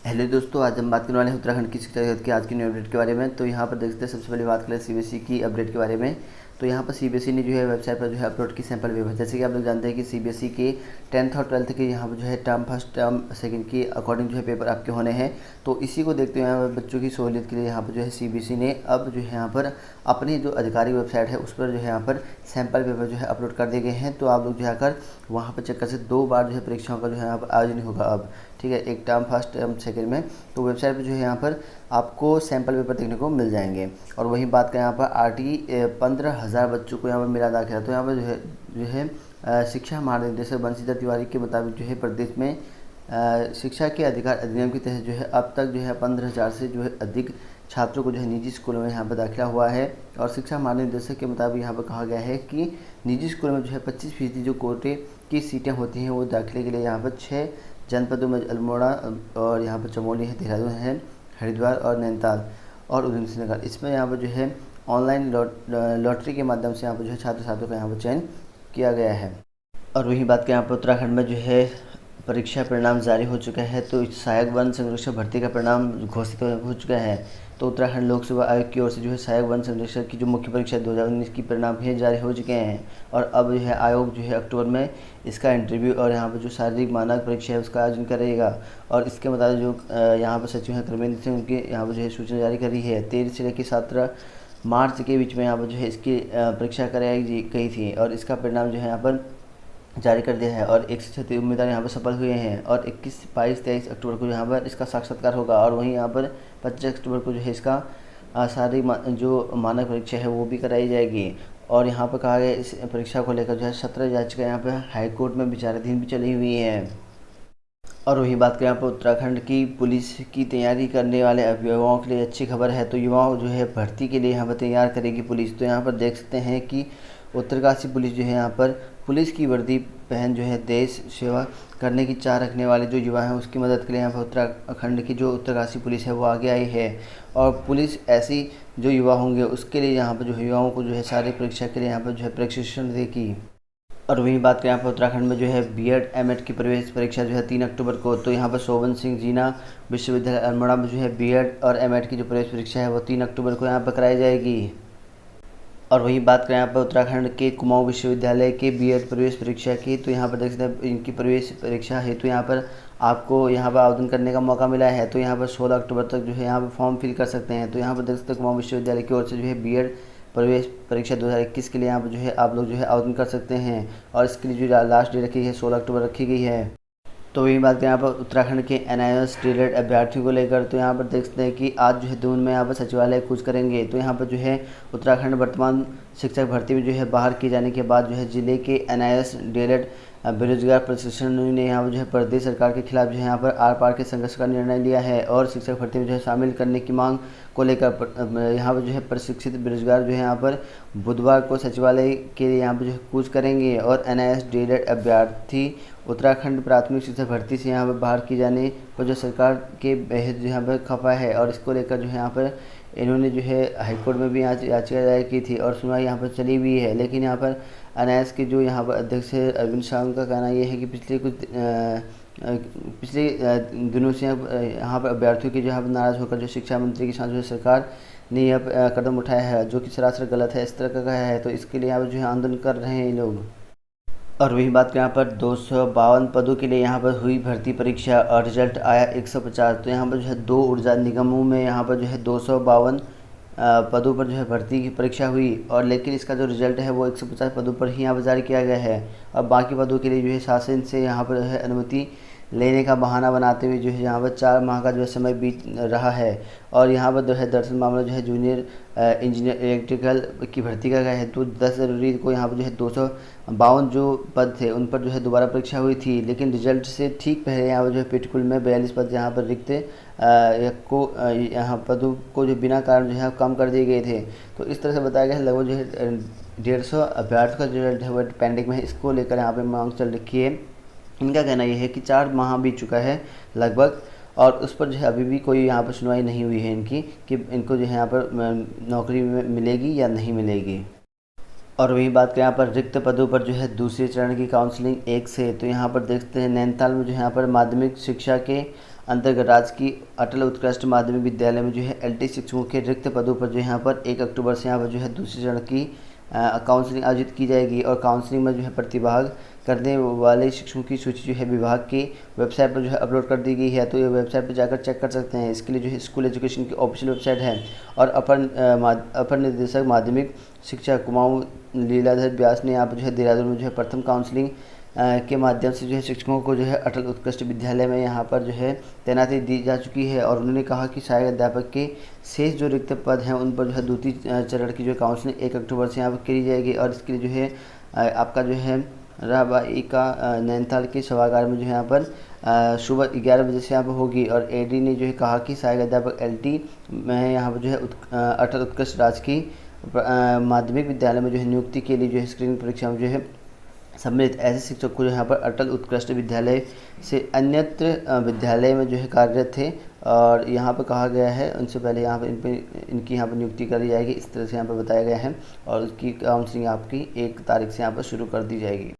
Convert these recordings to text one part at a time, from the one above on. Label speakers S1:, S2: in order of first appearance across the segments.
S1: Hello दोस्तों, आज हम बात करने वाले हैं उत्तराखंड की शिक्षा जगत की आज की न्यू अपडेट के बारे में। तो यहाँ पर देखते हैं, सबसे पहले बात करें सीबीएसई की अपडेट के बारे में। तो यहाँ पर सीबीएसई ने जो है वेबसाइट पर जो है अपलोड की सैंपल पेपर। जैसे कि आप लोग जानते हैं कि सीबीएसई के 10th और 12th के यहाँ पर जो है टर्म फर्स्ट टर्म सेकंड की अकॉर्डिंग जो है पेपर आपके होने हैं। तो इसी को देखते हुए यहाँ पर बच्चों की सहूलियत के लिए यहाँ पर जो है सीबीएसई ने अब जो है यहाँ पर अपनी जो आधिकारिक वेबसाइट है उस पर जो है यहाँ पर सैंपल पेपर जो है अपलोड कर दिए गए हैं। तो आप लोग जो है वहाँ पर चेक कर सकते, 2 बार जो है परीक्षाओं का जो है यहाँ पर आयोजन होगा अब, ठीक है, एक टर्म फर्स्ट टर्म सेकंड में। तो वेबसाइट पर जो है यहाँ पर आपको सैंपल पेपर देखने को मिल जाएंगे। और वहीं बात करें यहाँ पर आरटी 15,000 बच्चों को यहाँ पर मिला दाखिला। तो यहाँ पर जो है शिक्षा महानिदेशक बंशीधर तिवारी के मुताबिक जो है प्रदेश में शिक्षा के अधिकार अधिनियम के तहत जो है अब तक जो है 15,000 से जो है अधिक छात्रों को जो है निजी स्कूलों में यहाँ पर दाखिला हुआ है। और शिक्षा महानिदेशक के मुताबिक यहाँ पर कहा गया है कि निजी स्कूलों में जो है 25% जो कोटे की सीटें होती हैं वो दाखिले के लिए यहाँ पर 6 जनपदों में अल्मोड़ा और यहाँ पर चमोली है, देहरादून है, हरिद्वार और नैनीताल और उधमसिंह नगर। इसमें यहाँ पर जो है ऑनलाइन लॉटरी के माध्यम से यहाँ पर जो है छात्र छात्रों का यहाँ पर चयन किया गया है। और वही बात करें यहाँ पर उत्तराखंड में जो है परीक्षा परिणाम जारी हो चुका है। तो सहायक वन संरक्षक भर्ती का परिणाम घोषित हो चुका है। तो उत्तराखंड लोक सेवा आयोग की ओर से जो है सहायक वन संरक्षक की जो मुख्य परीक्षा 2019 की परिणाम है जारी हो चुके हैं। और अब जो है आयोग जो है अक्टूबर में इसका इंटरव्यू और यहाँ पर जो शारीरिक मानक परीक्षा है उसका आयोजन करेगा। और इसके मुताबिक जो यहाँ पर सचिव हैं धर्मेंद्र सिंह, उनकी यहाँ पर जो है सूचना जारी करी है। 13 से लेकर 17 मार्च के बीच में यहाँ पर जो है इसकी परीक्षा कराई गई थी और इसका परिणाम जो है यहाँ पर जारी कर दिया है। और 136 उम्मीदवार यहाँ पर सफल हुए हैं। और 21, 22, 23 अक्टूबर को यहाँ पर इसका साक्षात्कार होगा। और वहीं यहाँ पर 25 अक्टूबर को जो है इसका शारीरिक जो मानक परीक्षा है वो भी कराई जाएगी। और यहाँ पर कहा गया इस परीक्षा को लेकर जो है 17 याचिका यहाँ पर हाईकोर्ट में विचाराधीन भी चली हुई है। और वही बात करें यहाँ पर उत्तराखंड की पुलिस की तैयारी करने वाले युवाओं के लिए अच्छी खबर है। तो युवाओं जो है भर्ती के लिए यहाँ पर तैयार करेगी पुलिस। तो यहाँ पर देख सकते हैं कि उत्तरकाशी पुलिस जो है यहाँ पर पुलिस की वर्दी पहन जो है देश सेवा करने की चाह रखने वाले जो युवा हैं उसकी मदद के लिए यहाँ पर उत्तराखंड की जो उत्तरकाशी पुलिस है वो आगे आई है। और पुलिस ऐसी जो युवा होंगे उसके लिए यहाँ पर जो युवाओं को जो है शारीरिक परीक्षा के लिए यहाँ पर जो है प्रशिक्षण देगी। और वहीं बात करें यहाँ पर उत्तराखंड में जो है बीएड एमएड की प्रवेश परीक्षा जो है 3 अक्टूबर को। तो यहाँ पर शोभन सिंह जीना विश्वविद्यालय अल्मोड़ा में जो है बीएड और एमएड की जो प्रवेश परीक्षा है वो 3 अक्टूबर को यहाँ पर कराई जाएगी। और वही बात करें यहाँ पर उत्तराखंड के कुमाऊं विश्वविद्यालय के बीएड प्रवेश परीक्षा की। तो यहाँ पर देख सकते हैं इनकी प्रवेश परीक्षा हेतु तो यहाँ पर आपको यहाँ पर आवेदन करने का मौका मिला है। तो यहाँ पर 16 अक्टूबर तक जो है यहाँ पर फॉर्म फिल कर सकते हैं। तो यहाँ पर देख सकते हैं कुमाऊं विश्वविद्यालय की ओर से जो है बीएड प्रवेश परीक्षा 2021 के लिए यहाँ पर जो है आप लोग जो है आवेदन कर सकते हैं। और इसके लिए जो लास्ट डेट रखी है 16 अक्टूबर रखी गई है। तो वही बात करें यहाँ पर उत्तराखंड के एनआईएस डीएलएड अभ्यर्थियों को लेकर। तो यहाँ पर देख सकते हैं कि आज जो है दून में यहाँ पर सचिवालय कूच करेंगे। तो यहाँ पर जो है उत्तराखंड वर्तमान शिक्षक भर्ती में जो है बाहर किए जाने के बाद जो है जिले के एनआईएस डीएलएड बेरोजगार प्रशिक्षण ने यहाँ पर जो है प्रदेश सरकार के खिलाफ जो है यहाँ पर आर पार के संघर्ष का निर्णय लिया है। और शिक्षक भर्ती में जो है शामिल करने की मांग को लेकर यहाँ पर जो है प्रशिक्षित बेरोजगार जो है यहाँ पर बुधवार को सचिवालय के लिए यहाँ पर जो है कूच करेंगे। और एनआईएस डीएलएड अभ्यर्थी उत्तराखंड प्राथमिक शिक्षक भर्ती से यहाँ पर बाहर किए जाने पर जो सरकार के बेहद जो यहाँ पर खफा है। और इसको लेकर जो है यहाँ पर इन्होंने जो है हाईकोर्ट में भी याचिका दायर की थी और सुनवाई यहाँ पर चली हुई है। लेकिन यहाँ पर एनआईएस के जो यहाँ पर अध्यक्ष अरविंद शाह का कहना यह है कि पिछले दिनों से यहाँ पर अभ्यर्थियों की जो यहाँ पर नाराज़ होकर जो शिक्षा मंत्री के साथ जो है सरकार ने यह कदम उठाया है जो कि सरासर गलत है, इस तरह का कहा है। तो इसके लिए यहाँ पर जो है आंदोलन कर रहे हैं ये लोग। और वही बात करें यहाँ पर 252 पदों के लिए यहाँ पर हुई भर्ती परीक्षा और रिजल्ट आया 150। तो यहाँ पर जो है 2 ऊर्जा निगमों में यहाँ पर जो है 252 पदों पर जो है भर्ती की परीक्षा हुई। और लेकिन इसका जो रिजल्ट है वो 150 पदों पर ही यहाँ पर जारी किया गया है। और बाकी पदों के लिए जो है शासन से यहाँ पर जो है अनुमति लेने का बहाना बनाते हुए जो है यहाँ पर 4 माह का जो है समय बीत रहा है। और यहाँ पर जो है दरअसल मामला जो है जूनियर इंजीनियर इलेक्ट्रिकल की भर्ती का गया है। तो 10 जनवरी को यहाँ पर जो है 252 जो पद थे उन पर जो है दोबारा परीक्षा हुई थी। लेकिन रिजल्ट से ठीक पहले यहाँ पर जो है पेटकुल में 42 पद यहाँ पर रिक्त यहाँ पदों को जो बिना कारण जो है कम कर दिए गए थे। तो इस तरह से बताया गया है लगभग जो है 150 अभ्यर्थियों का जो रिजल्ट है वो पेंडिंग में है। इसको लेकर यहाँ पर मांग चल रखी है। इनका कहना यह है कि 4 माह बीत चुका है लगभग और उस पर जो है अभी भी कोई यहाँ पर सुनवाई नहीं हुई है इनकी कि इनको जो है यहाँ पर नौकरी मिलेगी या नहीं मिलेगी। और वही बात करें यहाँ पर रिक्त पदों पर जो है दूसरे चरण की काउंसलिंग 1 से। तो यहाँ पर देखते हैं नैनीताल में जो यहाँ पर माध्यमिक शिक्षा के अंतर्गत राजकीय अटल उत्कृष्ट माध्यमिक विद्यालय में जो है LT शिक्षकों के रिक्त पदों पर जो यहाँ पर 1 अक्टूबर से यहाँ पर जो है दूसरे चरण की काउंसलिंग आयोजित की जाएगी। और काउंसलिंग में जो है प्रतिभाग करने वाले शिक्षकों की सूची जो है विभाग की वेबसाइट पर जो है अपलोड कर दी गई है। तो ये वेबसाइट पर जाकर चेक कर सकते हैं। इसके लिए जो है स्कूल एजुकेशन की ऑफिशियल वेबसाइट है। और अपर निदेशक माध्यमिक शिक्षा कुमाऊं लीलाधर व्यास ने यहाँ पर जो है देहरादून में जो है प्रथम काउंसलिंग के माध्यम से जो है शिक्षकों को जो है अटल उत्कृष्ट विद्यालय में यहाँ पर जो है तैनाती दी जा चुकी है। और उन्होंने कहा कि सहायक अध्यापक के शेष जो रिक्त पद हैं उन पर जो है द्वितीय चरण की जो काउंसलिंग 1 अक्टूबर से यहाँ पर करी जाएगी। और इसके लिए जो है आपका जो है राहबाई का नैनीताल के सभागार में जो है यहाँ पर सुबह 11 बजे से यहाँ पर होगी। और AD ने जो है कहा कि सहायक अध्यापक LT में यहाँ पर जो है अटल उत्कृष्ट राजकीय माध्यमिक विद्यालय में जो है नियुक्ति के लिए जो है स्क्रीनिंग परीक्षा में जो है सम्मिलित ऐसे शिक्षक को यहाँ पर अटल उत्कृष्ट विद्यालय से अन्यत्र विद्यालय में जो है कार्यरत थे। और यहाँ पर कहा गया है उनसे पहले यहाँ पर इनकी यहाँ पर नियुक्ति करी जाएगी, इस तरह से यहाँ पर बताया गया है। और उसकी काउंसलिंग आपकी 1 तारीख से यहाँ पर शुरू कर दी जाएगी।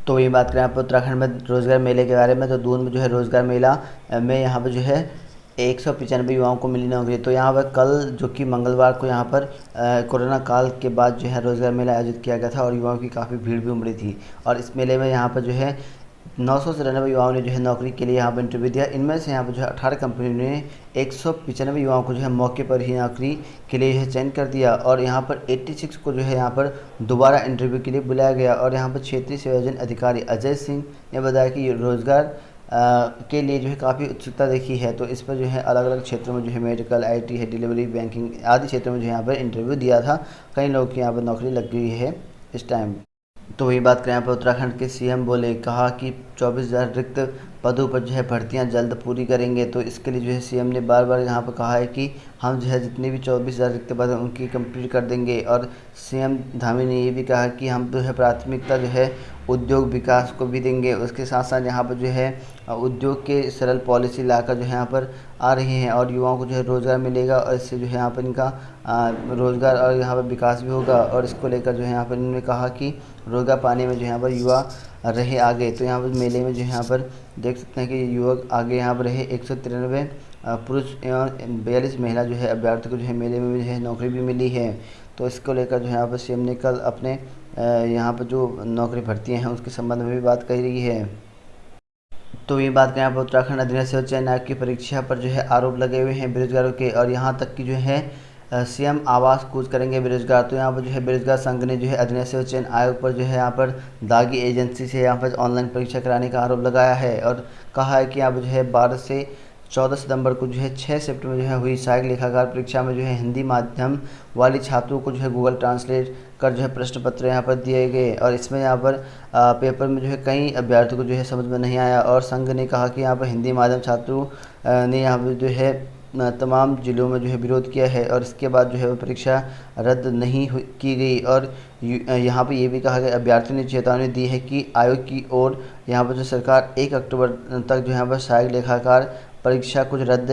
S1: तो ये बात करें आप उत्तराखंड में रोज़गार मेले के बारे में, तो दून में जो है रोज़गार मेला में यहाँ पर जो है 195 युवाओं को मिली नौकरी। तो यहाँ पर कल जो कि मंगलवार को यहाँ पर कोरोना काल के बाद जो है रोज़गार मेला आयोजित किया गया था और युवाओं की काफ़ी भीड़ भी उमड़ी थी। और इस मेले में यहाँ पर जो है 993 युवाओं ने जो है नौकरी के लिए यहाँ पर इंटरव्यू दिया। इनमें से यहाँ पर जो है 18 कंपनियों ने 195 युवाओं को जो है मौके पर ही नौकरी के लिए यह चयन कर दिया। और यहाँ पर 86 को जो है यहाँ पर दोबारा इंटरव्यू के लिए बुलाया गया। और यहाँ पर क्षेत्रीय संयोजन अधिकारी अजय सिंह ने बताया कि रोज़गार के लिए जो है काफ़ी उत्सुकता देखी है। तो इस पर जो है अलग अलग क्षेत्रों में जो है मेडिकल, IT है, डिलीवरी, बैंकिंग आदि क्षेत्रों में जो है यहाँ पर इंटरव्यू दिया था। कई लोगों की यहाँ पर नौकरी लग गई है इस टाइम। तो वही बात करें यहाँ पर उत्तराखंड के CM बोले, कहा कि 24,000 रिक्त पदों पर जो है भर्तियाँ जल्द पूरी करेंगे। तो इसके लिए जो है CM ने बार बार यहाँ पर कहा है कि हम जो है जितने भी 24,000 रिक्त पद हैं उनकी कंप्लीट कर देंगे। और CM धामी ने ये भी कहा कि हम जो है प्राथमिकता जो है उद्योग विकास को भी देंगे। उसके साथ साथ यहाँ पर जो है उद्योग के सरल पॉलिसी लाकर जो है यहाँ पर आ रही हैं और युवाओं को जो है रोज़गार मिलेगा। और इससे जो है यहाँ पर इनका रोज़गार और यहाँ पर विकास भी होगा। और इसको लेकर जो है यहाँ पर इन्होंने कहा कि रोज़गार पाने में जो यहाँ पर युवा रहे आगे। तो यहाँ पर मेले में जो है यहाँ पर देख सकते हैं कि युवक आगे यहाँ पर रहे। 193 पुरुष एवं 42 महिला जो है अभ्यर्थी को जो है मेले में जो है नौकरी भी मिली है। तो इसको लेकर जो है यहाँ पर CM ने कल अपने यहाँ पर जो नौकरी भर्तियाँ हैं उसके संबंध में भी बात कही रही है। तो ये बात करें यहाँ पर उत्तराखंड अधीनस्थ सेवा चयन आयोग की परीक्षा पर जो है आरोप लगे हुए हैं बेरोजगारों के। और यहाँ तक कि जो है CM आवास कूच करेंगे बेरोजगार। तो यहाँ पर जो है बेरोजगार संघ ने जो है अधीनस्थ सेवा चयन आयोग पर जो है यहाँ पर दागी एजेंसी से यहाँ पर ऑनलाइन परीक्षा कराने का आरोप लगाया है। और कहा है कि यहाँ पर जो है 12 से 14 सितंबर को जो है 6 सितंबर जो है हुई सहायक लेखाकार परीक्षा में जो है हिंदी माध्यम वाली छात्रों को जो है गूगल ट्रांसलेट कर जो है प्रश्न पत्र यहाँ पर दिए गए। और इसमें यहाँ पर पेपर में जो है कई अभ्यर्थियों को जो है समझ में नहीं आया। और संघ ने कहा कि यहाँ पर हिंदी माध्यम छात्रों ने यहाँ पर जो है तमाम जिलों में जो है विरोध किया है। और इसके बाद जो है वो परीक्षा रद्द नहीं की गई। और यहाँ पर ये भी कहा गया, अभ्यर्थियों ने चेतावनी दी है कि आयोग की ओर यहाँ पर जो सरकार 1 अक्टूबर तक जो यहाँ पर सहायक लेखाकार परीक्षा कुछ रद्द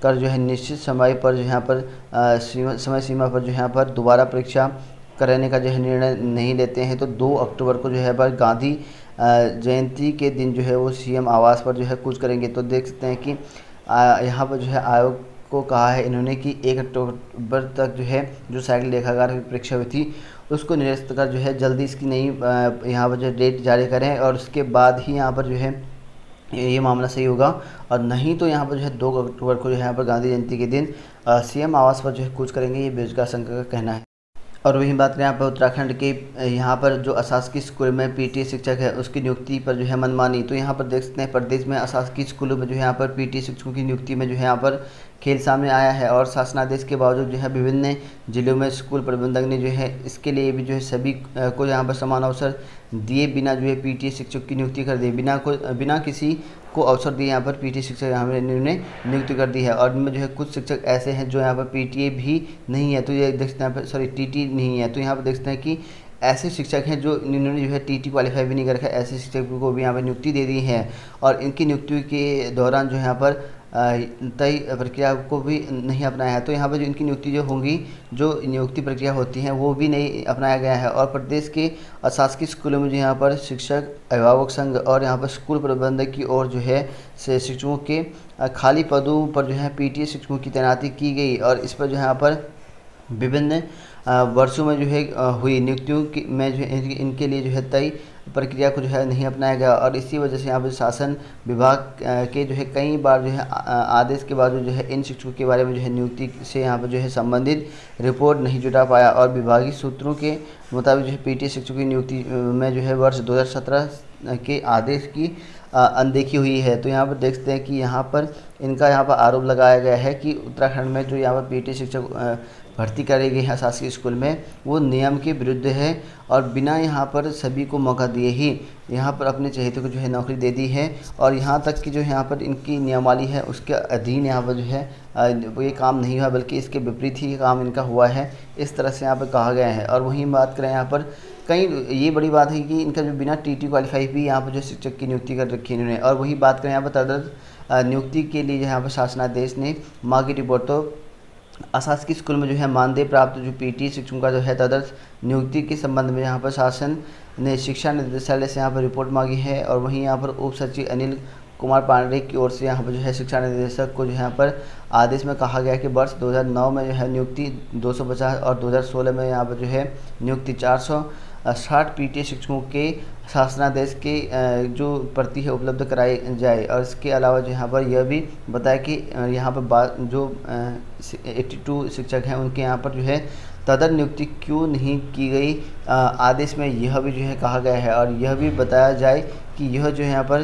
S1: कर जो है निश्चित समय पर जो यहाँ पर समय सीमा पर जो यहाँ पर दोबारा परीक्षा कराने का जो है निर्णय नहीं लेते हैं। तो 2 अक्टूबर को जो है पर गांधी जयंती के दिन जो है वो CM आवास पर जो है कूच करेंगे। तो देख सकते हैं कि यहाँ पर जो है आयोग को कहा है इन्होंने कि 1 अक्टूबर तक जो है जो सहायक लेखाकार की परीक्षा हुई थी उसको निरस्त कर जो है जल्दी इसकी नई यहाँ पर जो डेट जारी करें। और उसके बाद ही यहाँ पर जो है ये मामला सही होगा। और नहीं तो यहाँ पर जो है 2 अक्टूबर को जो है यहाँ पर गांधी जयंती के दिन CM आवास पर जो है कूच करेंगे, ये बेरोजगार संघ का कहना है। और वही बात करें यहाँ पर उत्तराखंड के यहाँ पर जो अशासकीय स्कूल में PTA शिक्षक है उसकी नियुक्ति पर जो है मनमानी। तो यहाँ पर देख सकते हैं प्रदेश में अशासकीय स्कूलों में जो है यहाँ पर PTA शिक्षकों की नियुक्ति में जो है यहाँ पर खेल सामने आया है। और शासनादेश के बावजूद जो है विभिन्न जिलों में स्कूल प्रबंधक ने जो है इसके लिए भी जो है सभी को यहाँ पर समान अवसर दिए बिना जो है PTA शिक्षक की नियुक्ति कर दी, बिना किसी को अवसर दिए यहाँ पर PTA शिक्षक यहाँ पर इन्होंने नियुक्ति कर दी है। और इनमें जो है कुछ शिक्षक ऐसे हैं जो यहाँ पर PTA भी नहीं है, तो ये देख सकते हैं यहाँ पर सॉरी TT नहीं है। तो यहाँ पर देख सकते हैं कि ऐसे शिक्षक हैं जो इन्होंने जो है TT क्वालिफाई भी नहीं कर रखा है, ऐसे शिक्षक को भी यहाँ पर नियुक्ति दे दी है। और इनकी नियुक्ति के दौरान जो यहाँ पर तय प्रक्रिया को भी नहीं अपनाया है। तो यहाँ पर जो इनकी नियुक्ति जो होंगी, जो नियुक्ति प्रक्रिया होती हैं वो भी नहीं अपनाया गया है। और प्रदेश के अशासकीय स्कूलों में जो यहाँ पर शिक्षक अभिभावक संघ और यहाँ पर स्कूल प्रबंधक की ओर जो है से शिक्षकों के खाली पदों पर जो है पीटीए शिक्षकों की तैनाती की गई। और इस पर जो है यहाँ पर विभिन्न वर्षों में जो है हुई नियुक्तियों की में जो है इनके लिए जो है तय प्रक्रिया को जो है नहीं अपनाया गया। और इसी वजह से यहाँ पर शासन विभाग के जो है कई बार जो है आदेश के बाद जो है इन शिक्षकों के बारे में जो है नियुक्ति से यहाँ पर जो है संबंधित रिपोर्ट नहीं जुटा पाया। और विभागीय सूत्रों के मुताबिक जो है पीटीए शिक्षकों की नियुक्ति में जो है वर्ष 2017 के आदेश की अनदेखी हुई है। तो यहाँ पर देखते हैं कि यहाँ पर इनका यहाँ पर आरोप लगाया गया है कि उत्तराखंड में जो यहाँ पर पीटीए शिक्षक भर्ती करी गई है शासकीय स्कूल में, वो नियम के विरुद्ध है और बिना यहाँ पर सभी को मौका दिए ही यहाँ पर अपने चहेते को जो है नौकरी दे दी है। और यहाँ तक कि जो यहाँ पर इनकी नियमावली है उसके अधीन यहाँ पर जो है ये काम नहीं हुआ, बल्कि इसके विपरीत ही काम इनका हुआ है, इस तरह से यहाँ पर कहा गया है। और वहीं बात करें यहाँ पर कहीं ये बड़ी बात है कि इनका जो बिना टीटी क्वालिफाई भी यहाँ पर जो शिक्षक की नियुक्ति कर रखी है इन्होंने। और वही बात करें यहाँ पर तदर्थ नियुक्ति के लिए यहाँ पर शासनादेश ने मांगी रिपोर्ट। तो अशासकीय स्कूल में जो है मानदेय प्राप्त जो पीटी शिक्षकों का जो है तदर्थ नियुक्ति के संबंध में यहाँ पर शासन ने शिक्षा निदेशालय से यहाँ पर रिपोर्ट मांगी है। और वहीं यहाँ पर उप सचिव अनिल कुमार पांडे की ओर से यहाँ पर जो है शिक्षा निदेशक को जो यहाँ पर आदेश में कहा गया कि वर्ष 2009 में जो है नियुक्ति 250 और 2016 में यहाँ पर जो है नियुक्ति 460 पीटीए शिक्षकों के शासनादेश के जो प्रति है उपलब्ध कराई जाए। और इसके अलावा जो यहाँ पर यह भी बताया कि यहाँ पर जो 82 शिक्षक हैं उनके यहाँ पर जो है तदर नियुक्ति क्यों नहीं की गई, आदेश में यह भी जो है कहा गया है। और यह भी बताया जाए कि यह जो है यहाँ पर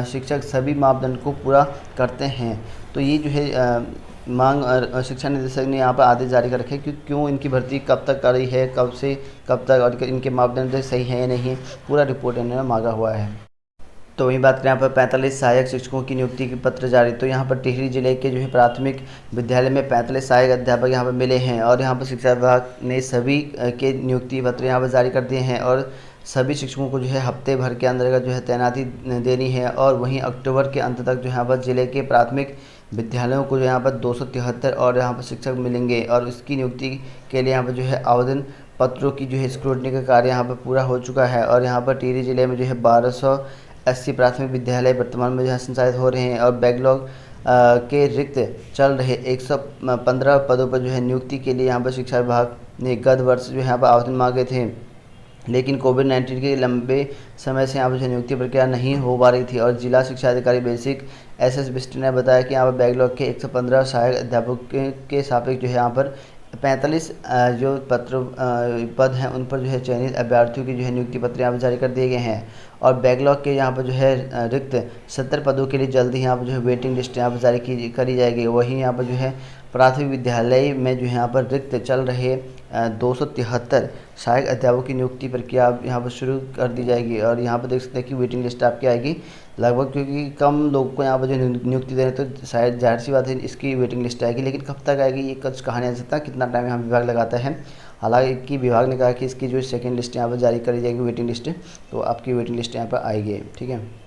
S1: शिक्षक सभी मापदंड को पूरा करते हैं। तो ये जो है मांग शिक्षा निदेशक ने यहाँ पर आदेश जारी कर रखे कि क्यों इनकी भर्ती कब तक कर रही है, कब से कब तक, और इनके मापदंड सही है या नहीं है, पूरा रिपोर्ट इन्होंने मांगा हुआ है। तो वहीं बात करें यहाँ पर 45 सहायक शिक्षकों की नियुक्ति के पत्र जारी। तो यहाँ पर टिहरी जिले के जो है प्राथमिक विद्यालय में 45 सहायक अध्यापक यहाँ पर मिले हैं। और यहाँ पर शिक्षा विभाग ने सभी के नियुक्ति पत्र यहाँ पर जारी कर दिए हैं। और सभी शिक्षकों को जो है हफ्ते भर के अंतर्गत जो है तैनाती देनी है। और वहीं अक्टूबर के अंत तक जो यहाँ पर जिले के प्राथमिक विद्यालयों को जो यहाँ पर 273 और यहाँ पर शिक्षक मिलेंगे। और इसकी नियुक्ति के लिए यहाँ पर जो है आवेदन पत्रों की जो है स्क्रूटनी का कार्य यहाँ पर पूरा हो चुका है। और यहाँ पर टिहरी जिले में जो है 1280 प्राथमिक विद्यालय वर्तमान में जो है संचालित हो रहे हैं। और बैकलॉग के रिक्त चल रहे 115 पदों पर जो है नियुक्ति के लिए यहाँ पर शिक्षा विभाग ने गत वर्ष जो यहाँ पर आवेदन मांगे थे, लेकिन कोविड-19 के लंबे समय से यहाँ पर नियुक्ति प्रक्रिया नहीं हो पा रही थी। और जिला शिक्षा अधिकारी बेसिक SS बिष्ट ने बताया कि यहाँ पर बैकलॉग के 115 सहायक अध्यापकों के सापेक्ष जो है यहाँ पर 45 जो पद हैं उन पर जो है चयनित अभ्यर्थियों की जो है नियुक्ति पत्र यहाँ पर जारी कर दिए गए हैं। और बैकलॉग के यहाँ पर जो है रिक्त 70 पदों के लिए जल्द ही यहाँ पर जो है वेटिंग लिस्ट यहाँ पर जारी करी जाएगी। वहीं यहाँ पर जो है प्राथमिक विद्यालय में जो है यहाँ पर रिक्त चल रहे 273 सहायक अध्यापकों की नियुक्ति प्रक्रिया यहाँ पर शुरू कर दी जाएगी। और यहाँ पर देख सकते हैं कि वेटिंग लिस्ट आपकी आएगी लगभग, क्योंकि कम लोगों को यहाँ पर जो नियुक्ति दे रहे हैं तो शायद जाहिर सी बात है इसकी वेटिंग लिस्ट आएगी। लेकिन कब तक आएगी ये कुछ कहा नहीं जा सकता, कितना टाइम यहाँ विभाग लगाता है। हालांकि विभाग ने कहा कि इसकी जो सेकेंड लिस्ट यहाँ पर जारी करी जाएगी वेटिंग लिस्ट, तो आपकी वेटिंग लिस्ट यहाँ पर आएगी। ठीक है।